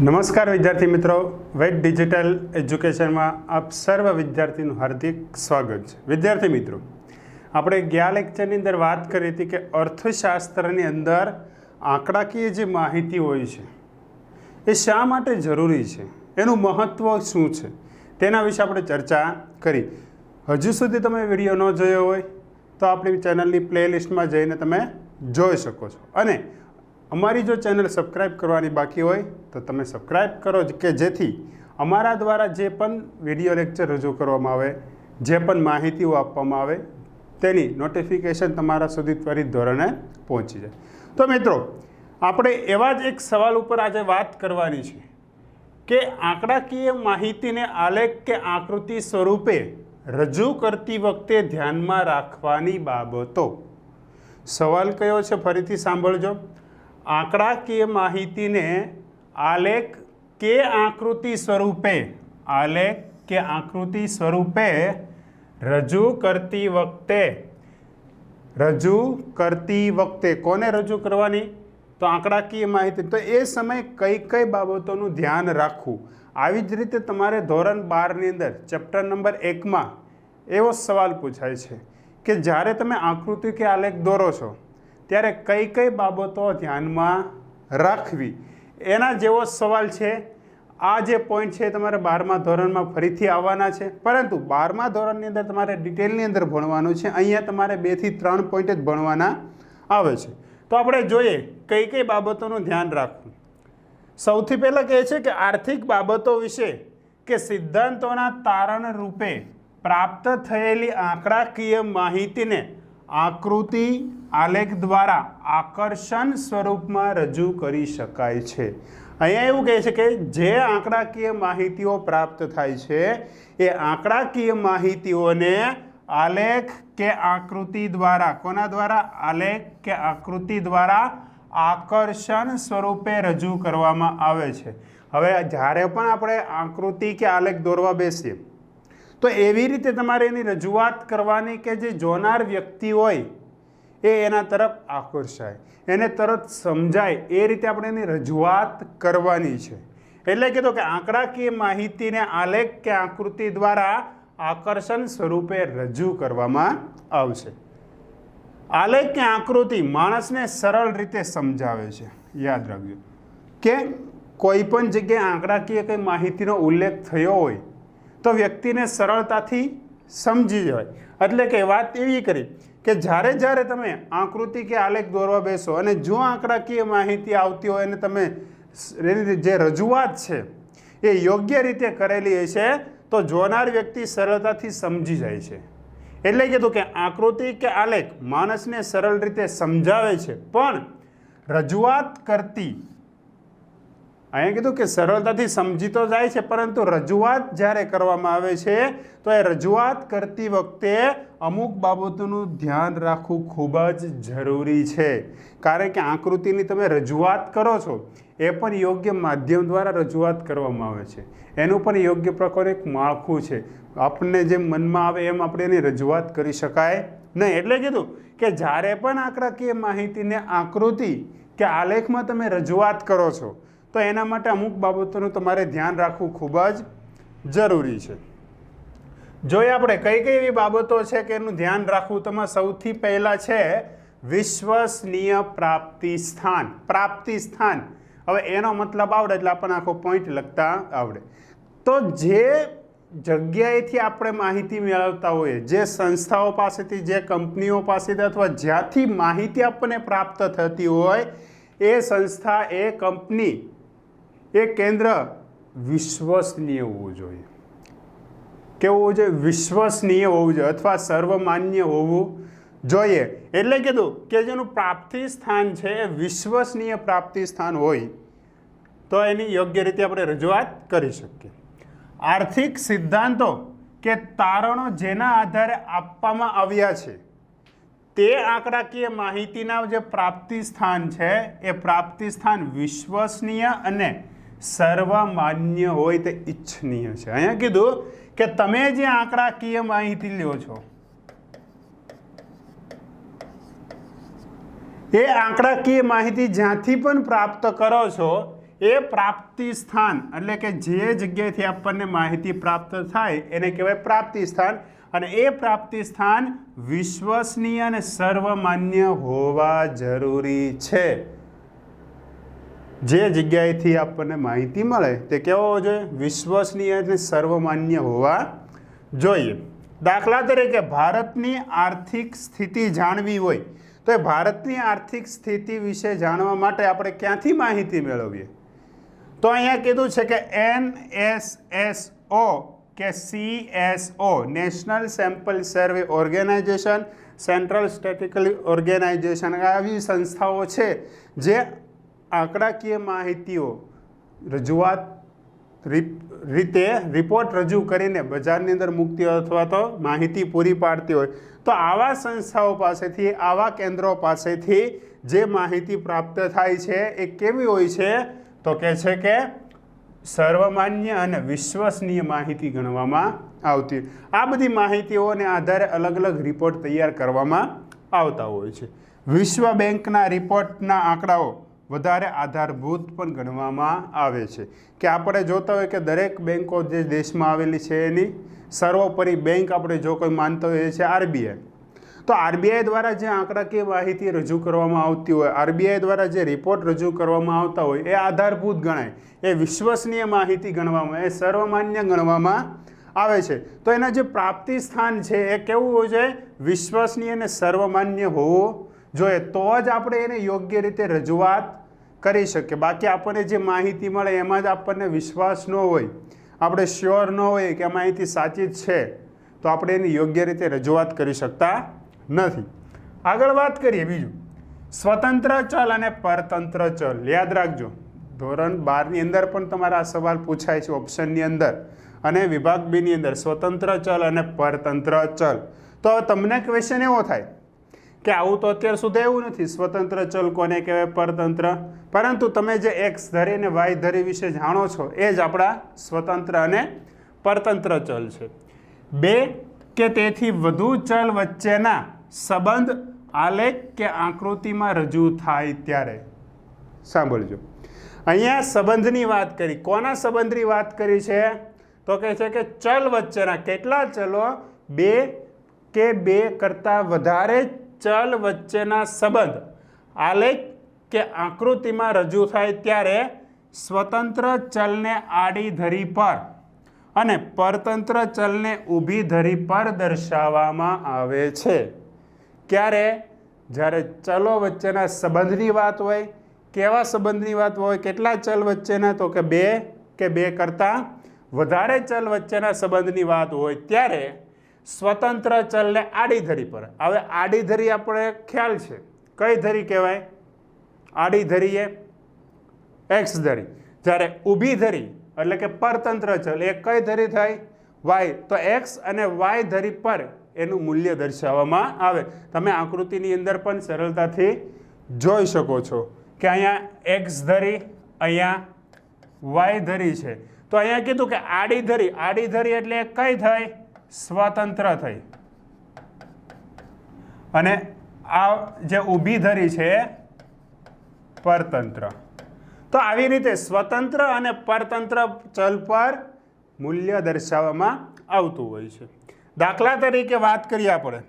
નમસ્કાર વિદ્યાર્થી મિત્રો, વેટ ડિજિટલ એજ્યુકેશનમાં આપ સર્વ વિદ્યાર્થીનું હાર્દિક સ્વાગત છે। વિદ્યાર્થી મિત્રો, આપણે ગયા લેક્ચરની અંદર વાત કરી હતી કે અર્થશાસ્ત્રની અંદર આંકડાકીય જે માહિતી હોય છે એ શા માટે જરૂરી છે, એનું મહત્ત્વ શું છે, તેના વિશે આપણે ચર્ચા કરી। હજુ સુધી તમે વિડીયો ન જોયો હોય તો આપણી ચેનલની પ્લેલિસ્ટમાં જઈને તમે જોઈ શકો છો, અને અમારી જો ચેનલ સબસ્ક્રાઈબ કરવાની બાકી હોય તો તમે સબસ્ક્રાઈબ કરો કે જેથી અમારા દ્વારા જે પણ વિડીયો લેક્ચર રજૂ કરવામાં આવે, જે પણ માહિતીઓ આપવામાં આવે તેની નોટિફિકેશન તમારા સુધી ત્વરિત ધોરણે પહોંચી જાય। તો મિત્રો, આપણે એવા જ એક સવાલ ઉપર આજે વાત કરવાની છે કે આંકડાકીય માહિતીને આલેખ કે આકૃતિ સ્વરૂપે રજૂ કરતી વખતે ધ્યાનમાં રાખવાની બાબતો। સવાલ કયો છે ફરીથી સાંભળજો। આંકડાકીય માહિતીને આલેખ કે આકૃતિ સ્વરૂપે રજૂ કરતી વખતે કોને રજૂ કરવાની? તો આંકડાકીય માહિતી। તો એ સમયે કઈ કઈ બાબતોનું ધ્યાન રાખવું? આવી જ રીતે તમારે ધોરણ 12ની અંદર ચેપ્ટર નંબર 1માં એવો સવાલ પૂછાય છે કે જ્યારે તમે આકૃતિ કે આલેખ દોરો છો ત્યારે કઈ કઈ બાબતો ધ્યાનમાં રાખવી, એના જેવો સવાલ છે। આ જે પોઈન્ટ છે તમારે 12મા ધોરણમાં ફરીથી આવવાના છે, પરંતુ 12મા ધોરણની અંદર તમારે ડિટેલની અંદર ભણવાનું છે। અહીંયા તમારે 2 થી 3 પોઈન્ટ જ ભણવાના આવે છે। તો આપણે જોઈએ કઈ કઈ બાબતોનું ધ્યાન રાખવું। સૌથી પહેલાં કહે છે કે આર્થિક બાબતો વિશે કે સિદ્ધાંતોના તારણ રૂપે પ્રાપ્ત થયેલી આંકડાકીય માહિતીને આકૃતિ આલેખ દ્વારા આકર્ષણ સ્વરૂપમાં રજૂ કરી શકાય છે। અહીંયા એવું કહે છે કે જે આંકડાકીય માહિતીઓ પ્રાપ્ત થાય છે એ આંકડાકીય માહિતીઓને આલેખ કે આકૃતિ દ્વારા, કોના દ્વારા? આલેખ કે આકૃતિ દ્વારા આકર્ષણ સ્વરૂપે રજૂ કરવામાં આવે છે। હવે જ્યારે પણ આપણે આકૃતિ કે આલેખ દોરવા બેસીએ તો એવી રીતે તમારે એની રજૂઆત કરવાની કે જે જોનાર વ્યક્તિ હોય એ એના તરફ આકર્ષાય, એને તરત સમજાય, એ રીતે આપણે એની રજૂઆત કરવાની છે। એટલે કીધું કે આંકડાકીય માહિતીને આલેખ કે આકૃતિ દ્વારા આકર્ષણ સ્વરૂપે રજૂ કરવામાં આવશે। આલેખ કે આકૃતિ માણસને સરળ રીતે સમજાવે છે। યાદ રાખજો કે કોઈ પણ જગ્યાએ આંકડાકીય કંઈ માહિતીનો ઉલ્લેખ થયો હોય તો વ્યક્તિને સરળતાથી સમજી જાય। એટલે કે વાત એવી કરી કે જ્યારે જ્યારે તમે આકૃતિ કે આલેખ દોરવા બેસો અને જો આંકડાકીય માહિતી આવતી હોય અને તમે એની જે રજૂઆત છે એ યોગ્ય રીતે કરેલી હશે તો જોનાર વ્યક્તિ સરળતાથી સમજી જાય છે। એટલે કીધું કે આકૃતિ કે આલેખ માણસને સરળ રીતે સમજાવે છે, પણ રજૂઆત કરતી, અહીંયા કીધું કે સરળતાથી સમજી તો જાય છે, પરંતુ રજૂઆત જ્યારે કરવામાં આવે છે તો એ રજૂઆત કરતી વખતે અમુક બાબતોનું ધ્યાન રાખવું ખૂબ જ જરૂરી છે। કારણ કે આકૃતિની તમે રજૂઆત કરો છો એ પણ યોગ્ય માધ્યમ દ્વારા રજૂઆત કરવામાં આવે છે, એનું પણ યોગ્ય પ્રકારે એક માળખું છે। આપણને જેમ મનમાં આવે એમ આપણે એની રજૂઆત કરી શકાય નહીં। એટલે કીધું કે જ્યારે પણ આંકડાકીય માહિતીને આકૃતિ કે આલેખમાં તમે રજૂઆત કરો છો તો એના માટે અમુક બાબતોનું તમારે ધ્યાન રાખવું ખૂબ જ જરૂરી છે। જોઈએ આપણે કઈ કઈ એવી બાબતો છે કે એનું ધ્યાન રાખવું। તેમાં સૌથી પહેલાં છે વિશ્વસનીય પ્રાપ્તિ સ્થાન। હવે એનો મતલબ આવડે એટલે આપણને આખો પોઈન્ટ લખતા આવડે। તો જે જગ્યાએથી આપણે માહિતી મેળવતા હોઈએ, જે સંસ્થાઓ પાસેથી, જે કંપનીઓ પાસેથી અથવા જ્યાંથી માહિતી આપણને પ્રાપ્ત થતી હોય એ સંસ્થા, એ કંપની, એ કેન્દ્ર વિશ્વસનીય હોવું જોઈએ। કેવું હોવું જોઈએ? વિશ્વસનીય હોવું જોઈએ અથવા સર્વમાન્ય હોવું જોઈએ। એટલે કીધું કે જેનું પ્રાપ્તિ સ્થાન છે એ વિશ્વસનીય પ્રાપ્તિ સ્થાન હોય તો એની યોગ્ય રીતે આપણે રજૂઆત કરી શકીએ। આર્થિક સિદ્ધાંતો કે તારણો જેના આધારે આપવામાં આવ્યા છે તે આંકડાકીય માહિતીના જે પ્રાપ્તિ સ્થાન છે એ પ્રાપ્તિ સ્થાન વિશ્વસનીય અને સર્વમાન્ય હોય તે ઈચ્છનીય છે। અહીંયા કીધું કે તમે જે આંકડાકીય માહિતી લ્યો છો એ આંકડાકીય માહિતી જ્યાંથી પણ પ્રાપ્ત કરો છો એ પ્રાપ્તિ સ્થાન એટલે કે જે જગ્યાએથી આપણને માહિતી પ્રાપ્ત થાય એને કહેવાય પ્રાપ્તિ સ્થાન, અને એ પ્રાપ્તિ સ્થાન વિશ્વસનીય અને સર્વમાન્ય હોવા જરૂરી છે. જે જગ્યાએથી આપણને માહિતી મળે તે કેવો હોવો જોઈએ? વિશ્વસનીય અને સર્વમાન્ય હોવા જોઈએ. દાખલા તરીકે ભારતની આર્થિક સ્થિતિ જાણવી હોય તો એ ભારતની આર્થિક સ્થિતિ વિશે જાણવા માટે આપણે ક્યાંથી માહિતી મેળવીએ? તો અહીંયા કીધું છે કે NSSO કે CSO નેશનલ સેમ્પલ સર્વે ઓર્ગેનાઇઝેશન, સેન્ટ્રલ સ્ટેટિસ્ટિકલ ઓર્ગેનાઇઝેશન, આવી સંસ્થાઓ છે જે આંકડાકીય માહિતીઓ રજૂઆત રીતે રિપોર્ટ રજૂ કરીને બજારની અંદર મૂકતી હોય અથવા તો માહિતી પૂરી પાડતી હોય. તો આવા સંસ્થાઓ પાસેથી, આવા કેન્દ્રો પાસેથી જે માહિતી પ્રાપ્ત થાય છે એ કેવી હોય છે? તો કહે છે કે સર્વમાન્ય અને વિશ્વસનીય માહિતી ગણવામાં આવતી. આ બધી માહિતીઓને આધારે અલગ અલગ રિપોર્ટ તૈયાર કરવામાં આવતા હોય છે. વિશ્વ બેંકના રિપોર્ટના આંકડાઓ વધારે આધારભૂત પણ ગણવામાં આવે છે. કે આપણે જોતા હોય કે દરેક બેંકો જે દેશમાં આવેલી છે એની સર્વોપરી બેંક આપણે જો કોઈ માનતો હોય છે RBI. તો RBI દ્વારા જે આંકડાકીય માહિતી રજૂ કરવામાં આવતી હોય, RBI દ્વારા જે રિપોર્ટ રજૂ કરવામાં આવતા હોય એ આધારભૂત ગણાય, એ વિશ્વસનીય માહિતી ગણવામાં, એ સર્વમાન્ય ગણવામાં આવે છે. તો એના જે પ્રાપ્તિ સ્થાન છે એ કેવું હોવું જોઈએ? વિશ્વસનીય અને સર્વમાન્ય હોવું જોઈએ. તો જ આપણે એને યોગ્ય રીતે રજૂઆત કરી શકીએ. બાકી આપણને જે માહિતી મળે એમાં જ આપણને વિશ્વાસ ન હોય, આપણે શ્યોર ન હોય કે આ માહિતી સાચી જ છે, તો આપણે એની યોગ્ય રીતે રજૂઆત કરી શકતા નથી. આગળ વાત કરીએ બીજું, સ્વતંત્ર ચલ અને પરતંત્ર ચલ. યાદ રાખજો, ધોરણ 12 ની અંદર પણ તમારા આ સવાલ પૂછાય છે ઓપ્શનની અંદર, અને વિભાગ B ની અંદર સ્વતંત્ર ચલ અને પરતંત્ર ચલ. તો તમને ક્વેશ્ચન એવો થાય કે આવું તો અત્યાર સુધી એવું નથી, સ્વતંત્ર ચલ કોને કહેવાય, પરતંત્ર, પરંતુ તમે જે x ધરી અને y ધરી વિશે જાણો છો એ જ આપણા સ્વતંત્ર અને પરતંત્ર ચલ છે. બે કે તેથી વધુ ચલ વચ્ચેના સંબંધ આલેખ કે આકૃતિમાં રજૂ થાય ત્યારે. સાંભળજો, અહીંયા સંબંધની વાત કરી. કોના સંબંધની વાત કરી છે? તો કહે છે કે ચલ વચ્ચેના. કેટલા ચલો? બે કે બે કરતાં વધારે ચલ વચ્ચેના સંબંધ આલેખ કે આકૃતિમાં રજૂ થાય ત્યારે સ્વતંત્ર ચલને આડી ધરી પર અને પરતંત્ર ચલને ઊભી ધરી પર દર્શાવવામાં આવે છે. ક્યારે? જ્યારે ચલો વચ્ચેના સંબંધની વાત હોય. કેવા સંબંધની વાત હોય? કેટલા ચલ વચ્ચેના? તો કે બે કે બે કરતાં વધારે ચલ વચ્ચેના સંબંધની વાત હોય ત્યારે સ્વતંત્ર ચલને આડી ધરી પર. હવે આડી ધરી આપણે ખ્યાલ છે, કઈ ધરી કહેવાય? આડી ધરી એ x ધરી. જ્યારે ઊભી ધરી એટલે કે પરતંત્ર ચલ એ કઈ ધરી થાય? y. તો x અને y ધરી પર એનું મૂલ્ય દર્શાવવામાં આવે. તમે આકૃતિની અંદર પણ સરળતાથી જોઈ શકો છો કે અહીંયા x ધરી, અહીંયા y ધરી છે. તો અહીંયા કીધું કે આડી ધરી. આડી ધરી એટલે કઈ થઈ? સ્વતંત્ર થઈ. અને આ જે ઊભી ધરી છે પરતંત્ર. તો આવી રીતે સ્વતંત્ર અને પરતંત્ર ચલ પર મૂલ્ય દર્શાવવામાં આવતું હોય છે. દાખલા તરીકે વાત કરીએ આપણે,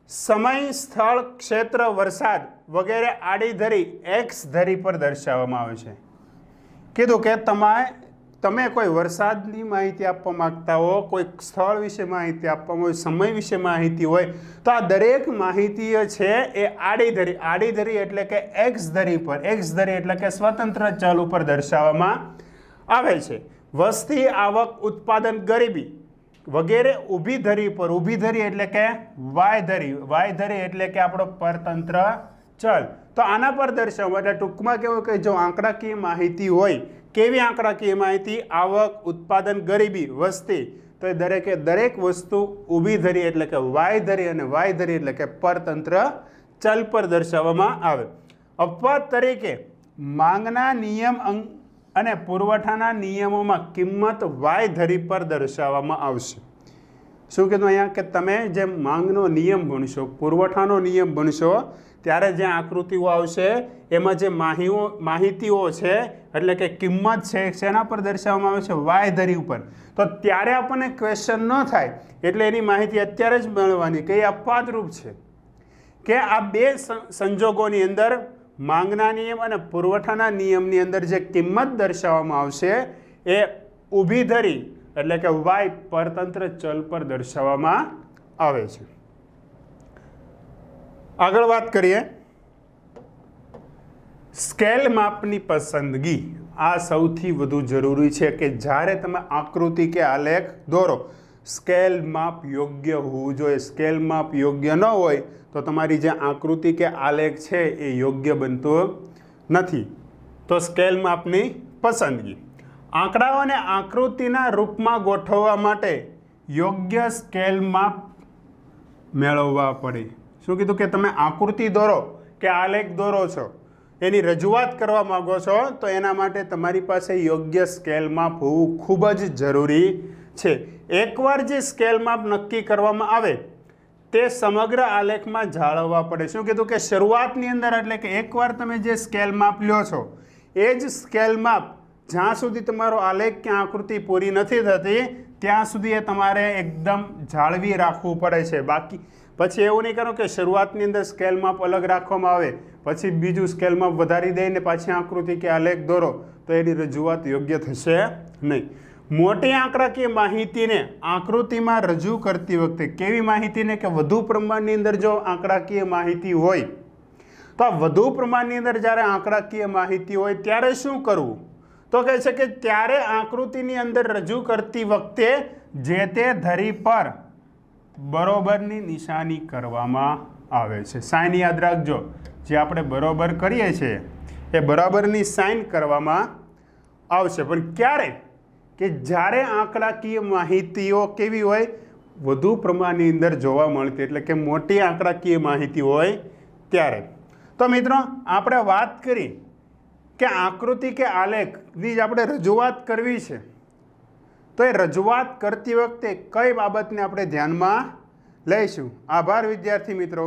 સમય, સ્થળ, ક્ષેત્ર, વરસાદ વગેરે આડી ધરી x ધરી પર દર્શાવવામાં આવે છે. કીધું કે તમે કોઈ વરસાદની માહિતી આપવા માંગતા હો, કોઈ સ્થળ વિશે માહિતી આપવા હોય, સમય વિશે માહિતી હોય, તો આ દરેક માહિતી છે એ આડી ધરી. આડી ધરી એટલે કે x ધરી પર, x ધરી એટલે કે સ્વતંત્ર ચલ ઉપર દર્શાવવામાં આવે છે. વસ્તી, આવક, ઉત્પાદન, ગરીબી વગેરે ઊભી ધરી પર. ઊભી ધરી એટલે કે y ધરી. y ધરી એટલે કે આપણો પરતંત્ર ચલ. તો આના પર દર્શાવવા એટલે ટૂંકમાં કેવું કે જો આંકડાકીય માહિતી હોય, કેવી આંકડાકીય માહિતી? આવક, ઉત્પાદન, ગરીબી, વસ્તી. તો એ દરેકે દરેક વસ્તુ ઊભી ધરી એટલે કે y ધરી અને y ધરી એટલે કે પરતંત્ર ચલ પર દર્શાવવામાં આવે. અપવાદ તરીકે માંગના નિયમ અને પુરવઠાના નિયમોમાં કિંમત y ધરી પર દર્શાવવામાં આવશે. શું કીધું અહીંયા? કે તમે જે માંગનો નિયમ ભણશો, પુરવઠાનો નિયમ ભણશો, ત્યારે જે આકૃતિઓ આવશે એમાં જે માહિતીઓ છે એટલે કે કિંમત છે શેના પર દર્શાવવામાં આવે છે? વાય ધરી ઉપર. તો ત્યારે આપણને ક્વેશ્ચન ન થાય એટલે એની માહિતી અત્યારે જ મેળવવાની કે એ અપવાદરૂપ છે કે આ બે સંજોગોની અંદર માંગના નિયમ અને પુરવઠાના નિયમની અંદર જે કિંમત દર્શાવવામાં આવશે એ ઊભી ધરી એટલે કે વાય પરતંત્ર ચલ પર દર્શાવવામાં આવે છે. આગળ વાત કરીએ સ્કેલ માપની પસંદગી. આ સૌથી વધુ જરૂરી છે કે જ્યારે તમે આકૃતિ કે આલેખ દોરો સ્કેલ માપ યોગ્ય હોવું જોઈએ. સ્કેલ માપ યોગ્ય ન હોય તો તમારી જે આકૃતિ કે આલેખ છે એ યોગ્ય બનતો નથી. તો સ્કેલ માપની પસંદગી. આંકડાઓને આકૃતિના રૂપમાં ગોઠવવા માટે યોગ્ય સ્કેલ માપ મેળવવા પડે. શું કીધું કે તમે આકૃતિ દોરો કે આલેખ દોરો છો, એની રજૂઆત કરવા માગો છો તો એના માટે તમારી પાસે યોગ્ય સ્કેલ માપ હોવું ખૂબ જ જરૂરી છે. એકવાર જે સ્કેલ માપ નક્કી કરવામાં આવે તે સમગ્ર આલેખમાં જાળવવા પડે. શું કીધું કે શરૂઆતની અંદર એટલે કે એકવાર તમે જે સ્કેલ માપ લ્યો છો એ જ સ્કેલ માપ જ્યાં સુધી તમારો આલેખ કે આકૃતિ પૂરી નથી થતી ત્યાં સુધી એ તમારે એકદમ જાળવી રાખવું પડે છે. બાકી પછી એવું નહીં કરો કે શરૂઆતની અંદર સ્કેલ માપ અલગ રાખવામાં આવે પછી બીજું સ્કેલ માપ વધારી દઈને પાછી આકૃતિ કે આલેખ દોરો તો એની રજૂઆત યોગ્ય થશે નહીં. મોટી આંકડાકીય માહિતીને આકૃતિમાં રજૂ કરતી વખતે કેવી માહિતીને કે વધુ પ્રમાણની અંદર જો આંકડાકીય માહિતી હોય તો આ વધુ પ્રમાણની અંદર જ્યારે આંકડાકીય માહિતી હોય ત્યારે શું કરવું? તો કહે છે કે ત્યારે આકૃતિની અંદર રજૂ કરતી વખતે જે તે ધરી પર બરોબરની નિશાની કરવામાં આવે છે. સાઇન યાદ રાખજો, જે આપણે બરોબર કરીએ છીએ એ બરાબરની સાઇન કરવામાં આવશે. પણ ક્યારે? કે જ્યારે આંકડાકીય માહિતીઓ કેવી હોય? વધુ પ્રમાણની અંદર જોવા મળતી એટલે કે મોટી આંકડાકીય માહિતી હોય ત્યારે. તો મિત્રો આપણે વાત કરી કે આકૃતિ કે આલેખની જ આપણે રજૂઆત કરવી છે તો એ રજૂઆત કરતી વખતે કઈ બાબતને આપણે ધ્યાનમાં લઈશું? આભાર વિદ્યાર્થી મિત્રો.